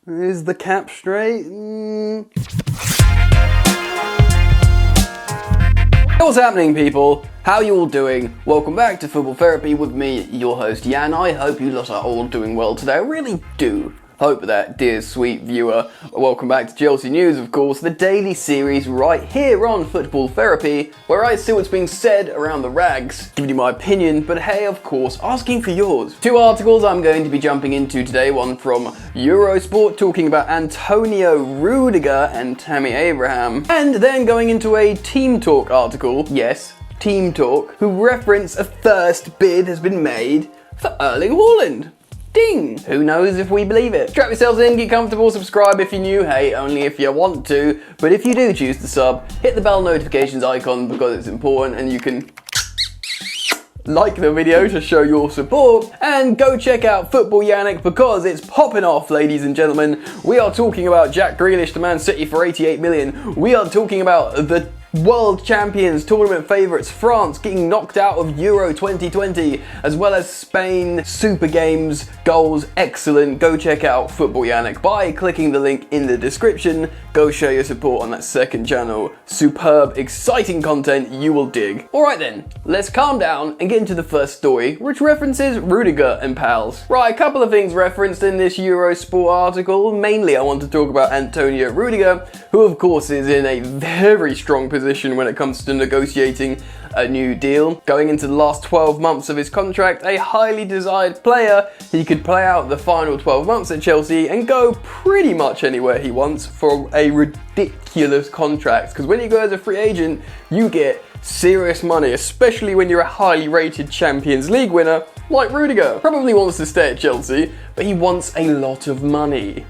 Is the cap straight? What's happening, people? How you all doing? Welcome back to Football Therapy with me, your host Jan. I hope you lot are all doing well today. I really do hope that, dear sweet viewer. Welcome back to Chelsea News, of course, the daily series right here on Football Therapy, where I see what's being said around the rags, giving you my opinion, but hey, of course, asking for yours. Two articles I'm going to be jumping into today, one from Eurosport talking about Antonio Rudiger and Tammy Abraham, and then going into a Team Talk article, yes, Team Talk, who reference a first bid has been made for Erling Haaland. Ding! Who knows if we believe it? Strap yourselves in, get comfortable, subscribe if you're new, hey, only if you want to, but if you do choose to sub, hit the bell notifications icon because it's important and you can like the video to show your support, and go check out Football Yannick because it's popping off, ladies and gentlemen. We are talking about Jack Grealish to Man City for 88 million. We are talking about the world champions, tournament favourites, France getting knocked out of Euro 2020, as well as Spain, Super Games, goals, excellent. Go check out Football Yannick by clicking the link in the description. Go show your support on that second channel. Superb, exciting content you will dig. Alright then, let's calm down and get into the first story, which references Rudiger and pals. Right, a couple of things referenced in this Eurosport article. Mainly I want to talk about Antonio Rudiger, who of course is in a very strong position when it comes to negotiating a new deal. Going into the last 12 months of his contract, a highly desired player, he could play out the final 12 months at Chelsea and go pretty much anywhere he wants for a ridiculous contract. Because when you go as a free agent, you get serious money, especially when you're a highly rated Champions League winner like Rudiger. Probably wants to stay at Chelsea, but he wants a lot of money.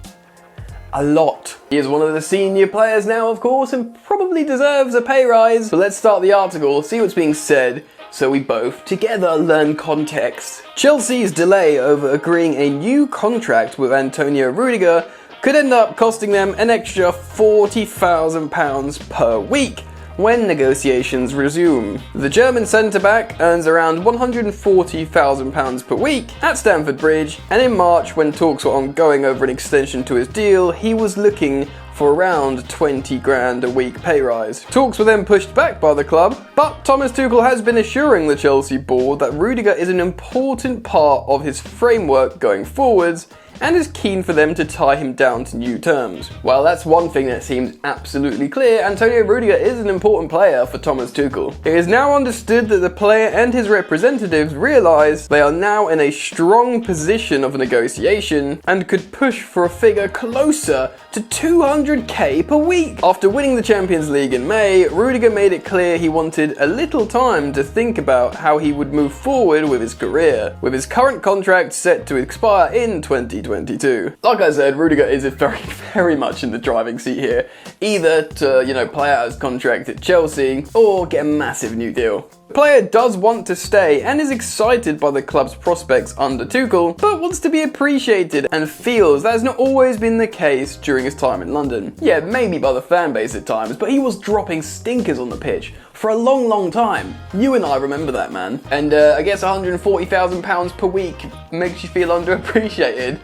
A lot. He is one of the senior players now, of course, and probably deserves a pay rise. So let's start the article, see what's being said, so we both together learn context. Chelsea's delay over agreeing a new contract with Antonio Rudiger could end up costing them an extra £40,000 per week when negotiations resume. The German centre-back earns around £140,000 per week at Stamford Bridge, and in March, when talks were ongoing over an extension to his deal, he was looking for around 20 grand a week pay rise. Talks were then pushed back by the club, but Thomas Tuchel has been assuring the Chelsea board that Rudiger is an important part of his framework going forwards, and is keen for them to tie him down to new terms. Well, that's one thing that seems absolutely clear. Antonio Rudiger is an important player for Thomas Tuchel. It is now understood that the player and his representatives realise they are now in a strong position of negotiation and could push for a figure closer to 200k per week. After winning the Champions League in May, Rudiger made it clear he wanted a little time to think about how he would move forward with his career, with his current contract set to expire in 2022. Like I said, Rudiger is very much in the driving seat here, either to, play out his contract at Chelsea or get a massive new deal. The player does want to stay and is excited by the club's prospects under Tuchel, but wants to be appreciated and feels that has not always been the case during his time in London. Yeah, maybe by the fan base at times, but he was dropping stinkers on the pitch for a long time. You and I remember that, man. And I guess £140,000 per week makes you feel underappreciated.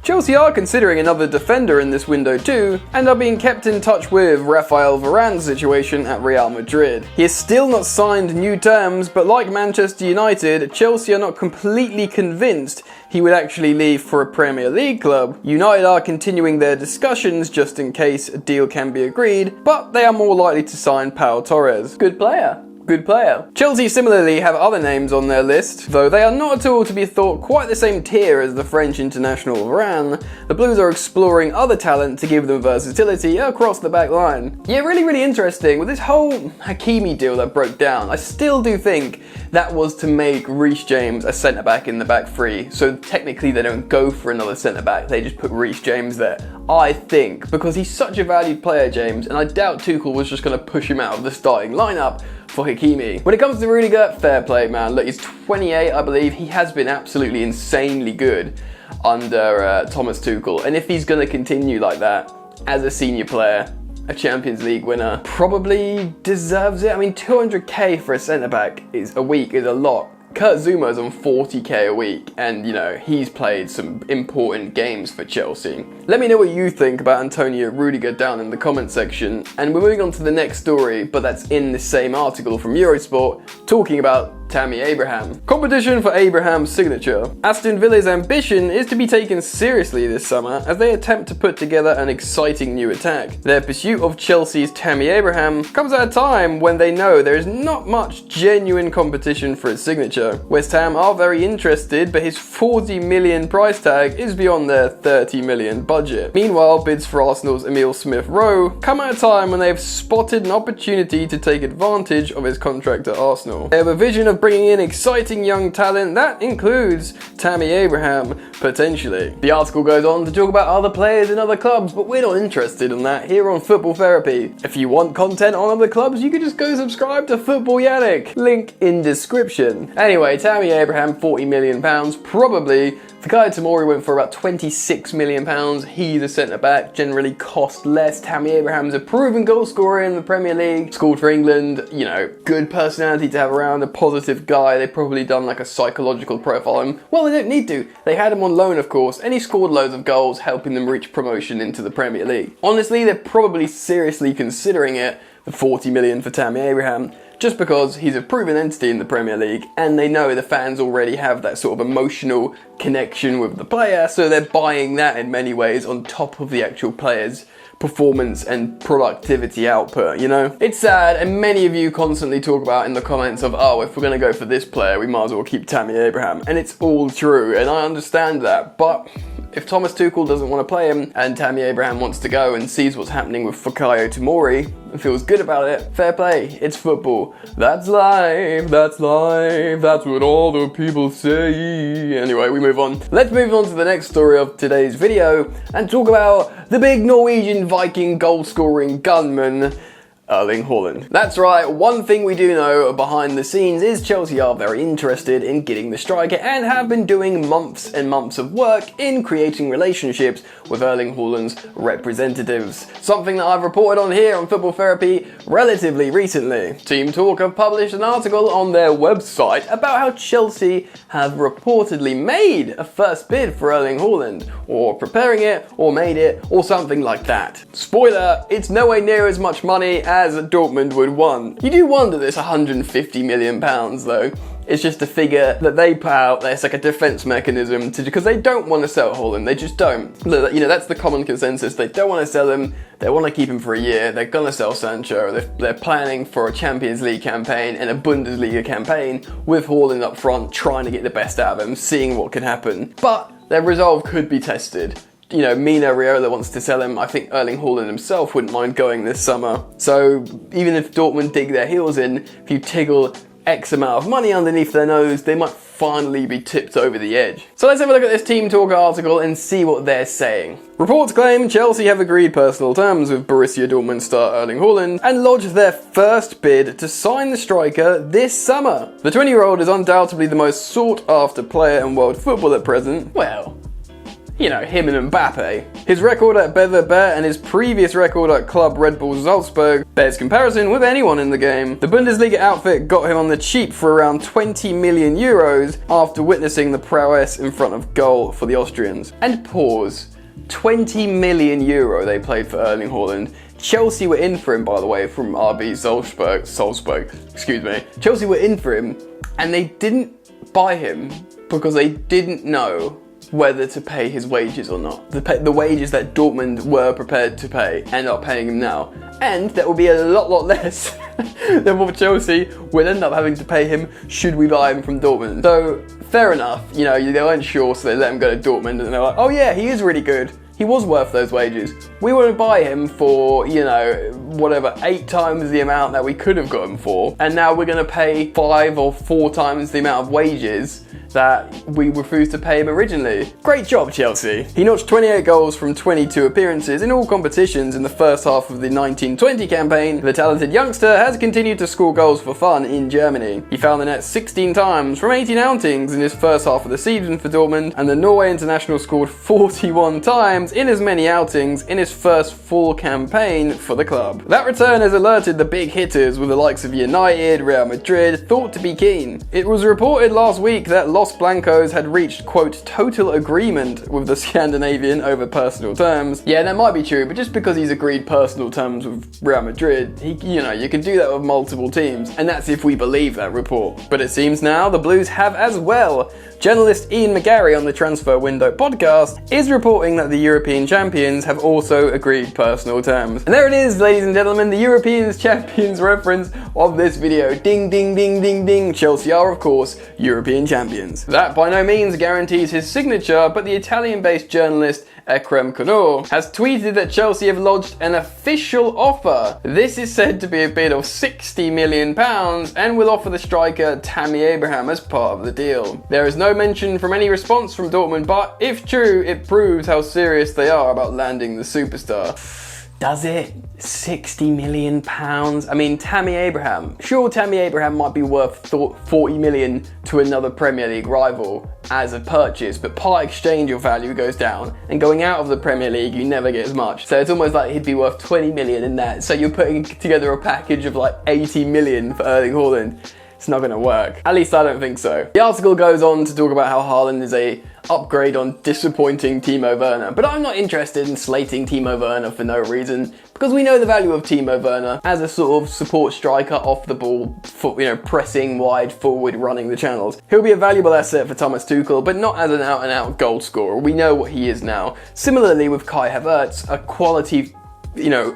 Chelsea are considering another defender in this window too, and are being kept in touch with Rafael Varane's situation at Real Madrid. He has still not signed new terms, but like Manchester United, Chelsea are not completely convinced he would actually leave for a Premier League club. United are continuing their discussions just in case a deal can be agreed, but they are more likely to sign Pau Torres. Good player. Good player. Chelsea similarly have other names on their list, though they are not at all to be thought quite the same tier as the French international Varane. The Blues are exploring other talent to give them versatility across the back line. Yeah, really interesting. With this whole Hakimi deal that broke down, I still do think that was to make Reece James a centre-back in the back three, so technically they don't go for another centre-back, they just put Reece James there. I think, because he's such a valued player, James, and I doubt Tuchel was just going to push him out of the starting lineup for Hakimi. When it comes to Rudiger, fair play, man. Look, he's 28, I believe. He has been absolutely insanely good under Thomas Tuchel. And if he's going to continue like that as a senior player, a Champions League winner, probably deserves it. I mean, 200k for a centre-back a week is a lot. Kurt Zuma's on 40k a week, and you know, he's played some important games for Chelsea. Let me know what you think about Antonio Rudiger down in the comment section, and we're moving on to the next story, but that's in the same article from Eurosport, talking about Tammy Abraham. Competition for Abraham's signature. Aston Villa's ambition is to be taken seriously this summer as they attempt to put together an exciting new attack. Their pursuit of Chelsea's Tammy Abraham comes at a time when they know there is not much genuine competition for his signature. West Ham are very interested, but his 40 million price tag is beyond their 30 million budget. Meanwhile, bids for Arsenal's Emile Smith-Rowe come at a time when they have spotted an opportunity to take advantage of his contract at Arsenal. They have a vision of bringing in exciting young talent that includes Tammy Abraham, potentially. The article goes on to talk about other players in other clubs, but we're not interested in that here on Football Therapy. If you want content on other clubs, you can just go subscribe to Football Yannick. Link in description. Anyway, Tammy Abraham, £40 million, probably. Fikayo Tomori went for about £26 million. He's a centre-back, generally cost less. Tammy Abraham's a proven goal scorer in the Premier League. Scored for England, you know, good personality to have around, a positive guy. They've probably done like a psychological profile on him. Well, they don't need to. They had him on loan, of course, and he scored loads of goals, helping them reach promotion into the Premier League. Honestly, they're probably seriously considering it, the 40 million for Tammy Abraham, just because he's a proven entity in the Premier League and they know the fans already have that sort of emotional connection with the player, so they're buying that in many ways on top of the actual player's performance and productivity output, you know? It's sad, and many of you constantly talk about in the comments of, oh, if we're going to go for this player, we might as well keep Tammy Abraham, and it's all true, and I understand that, but if Thomas Tuchel doesn't want to play him and Tammy Abraham wants to go and sees what's happening with Fikayo Tomori and feels good about it, fair play, it's football. That's life, that's what all the people say. Anyway, we move on. Let's move on to the next story of today's video and talk about the big Norwegian Viking goal-scoring gunman, Erling Haaland. That's right, one thing we do know behind the scenes is Chelsea are very interested in getting the striker and have been doing months and months of work in creating relationships with Erling Haaland's representatives. Something that I've reported on here on Football Therapy relatively recently. Team Talk have published an article on their website about how Chelsea have reportedly made a first bid for Erling Haaland, or preparing it, or made it, or something like that. Spoiler, it's nowhere near as much money as Dortmund would want. You do wonder this £150 million though. It's just a figure that they put out there. It's like a defense mechanism because they don't want to sell Haaland. They just don't. You know, that's the common consensus. They don't want to sell him. They want to keep him for a year. They're going to sell Sancho. They're planning for a Champions League campaign and a Bundesliga campaign with Haaland up front, trying to get the best out of him, seeing what can happen. But their resolve could be tested. You know, Mino Raiola wants to sell him. I think Erling Haaland himself wouldn't mind going this summer. So even if Dortmund dig their heels in, if you tickle X amount of money underneath their nose, they might finally be tipped over the edge. So let's have a look at this Team Talk article and see what they're saying. Reports claim Chelsea have agreed personal terms with Borussia Dortmund star Erling Haaland and lodged their first bid to sign the striker this summer. The 20-year-old is undoubtedly the most sought-after player in world football at present. Well, you know, him and Mbappe. His record at Bever Bear and his previous record at Club Red Bull Salzburg bears comparison with anyone in the game. The Bundesliga outfit got him on the cheap for around 20 million euros after witnessing the prowess in front of goal for the Austrians. And pause. 20 million euro they paid for Erling Haaland. Chelsea were in for him, by the way, from RB Salzburg, excuse me. Chelsea were in for him and they didn't buy him because they didn't know whether to pay his wages or not. The wages that Dortmund were prepared to pay and are paying him now. And that will be a lot less than what Chelsea will end up having to pay him should we buy him from Dortmund. So, fair enough, you know, they weren't sure, so they let him go to Dortmund and they're like, oh yeah, he is really good. He was worth those wages. We want to buy him for, you know, whatever, 8 times the amount that we could have got him for. And now we're going to pay 5 or 4 times the amount of wages that we refused to pay him originally. Great job, Chelsea. He notched 28 goals from 22 appearances in all competitions in the first half of the 1920 campaign. The talented youngster has continued to score goals for fun in Germany. He found the net 16 times from 18 outings in his first half of the season for Dortmund, and the Norway international scored 41 times in as many outings in his first full campaign for the club. That return has alerted the big hitters with the likes of United, Real Madrid, thought to be keen. It was reported last week that Los Blancos had reached, quote, total agreement with the Scandinavian over personal terms. Yeah, that might be true, but just because he's agreed personal terms with Real Madrid, you can do that with multiple teams, and that's if we believe that report. But it seems now the Blues have as well. Journalist Ian McGarry on the Transfer Window podcast is reporting that the European champions have also agreed personal terms. And there it is, ladies and gentlemen, the European champions reference of this video. Ding, ding, ding, ding, ding. Chelsea are, of course, European champions. That by no means guarantees his signature, but the Italian-based journalist Ekrem Konur has tweeted that Chelsea have lodged an official offer. This is said to be a bid of £60 million and will offer the striker Tammy Abraham as part of the deal. There is no mention from any response from Dortmund, but if true, it proves how serious they are about landing the superstar. Does it? £60 million? I mean, Tammy Abraham. Sure, Tammy Abraham might be worth 40 million to another Premier League rival as a purchase, but part exchange your value goes down, and going out of the Premier League you never get as much. So it's almost like he'd be worth 20 million in that. So you're putting together a package of like 80 million for Erling Haaland. It's not going to work. At least I don't think so. The article goes on to talk about how Haaland is a upgrade on disappointing Timo Werner, but I'm not interested in slating Timo Werner for no reason, because we know the value of Timo Werner as a sort of support striker off the ball, pressing wide forward, running the channels. He'll be a valuable asset for Thomas Tuchel, but not as an out-and-out goal scorer. We know what he is now. Similarly with Kai Havertz, a quality,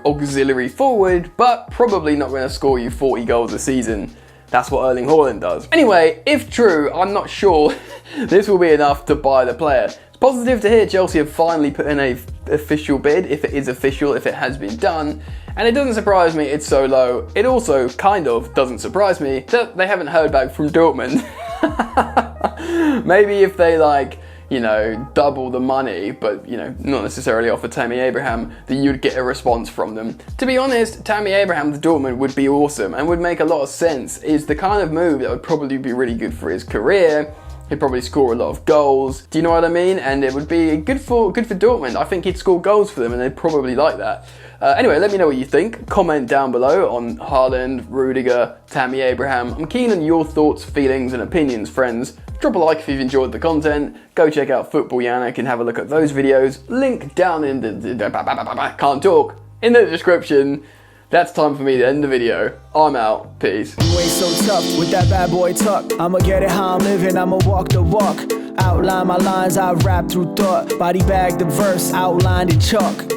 auxiliary forward, but probably not going to score you 40 goals a season. That's what Erling Haaland does. Anyway, if true, I'm not sure this will be enough to buy the player. It's positive to hear Chelsea have finally put in an official bid, if it is official, if it has been done. And it doesn't surprise me it's so low. It also kind of doesn't surprise me that they haven't heard back from Dortmund. Maybe if they double the money, but not necessarily offer Tammy Abraham, that you'd get a response from them. To be honest, Tammy Abraham to Dortmund would be awesome and would make a lot of sense. Is the kind of move that would probably be really good for his career. He'd probably score a lot of goals. Do you know what I mean? And it would be good for Dortmund. I think he'd score goals for them, and they'd probably like that. Anyway, let me know what you think. Comment down below on Haaland, Rudiger, Tammy Abraham. I'm keen on your thoughts, feelings, and opinions, friends. Drop a like if you've enjoyed the content. Go check out Football Yannick and have a look at those videos. Link down in can't talk, in the description. That's time for me to end the video. I'm out. Peace. You ain't so tough with that bad boy talk. I'ma get it how I'm living, I'ma walk the walk. Outline my lines, I rap through thought. Body bag the verse, outlined in chalk.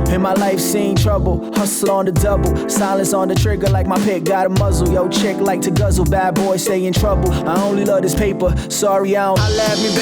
In my life seen trouble, hustle on the double. Silence on the trigger like my pick got a muzzle. Yo chick like to guzzle, bad boy stay in trouble. I only love this paper, sorry I don't. I laugh me baby.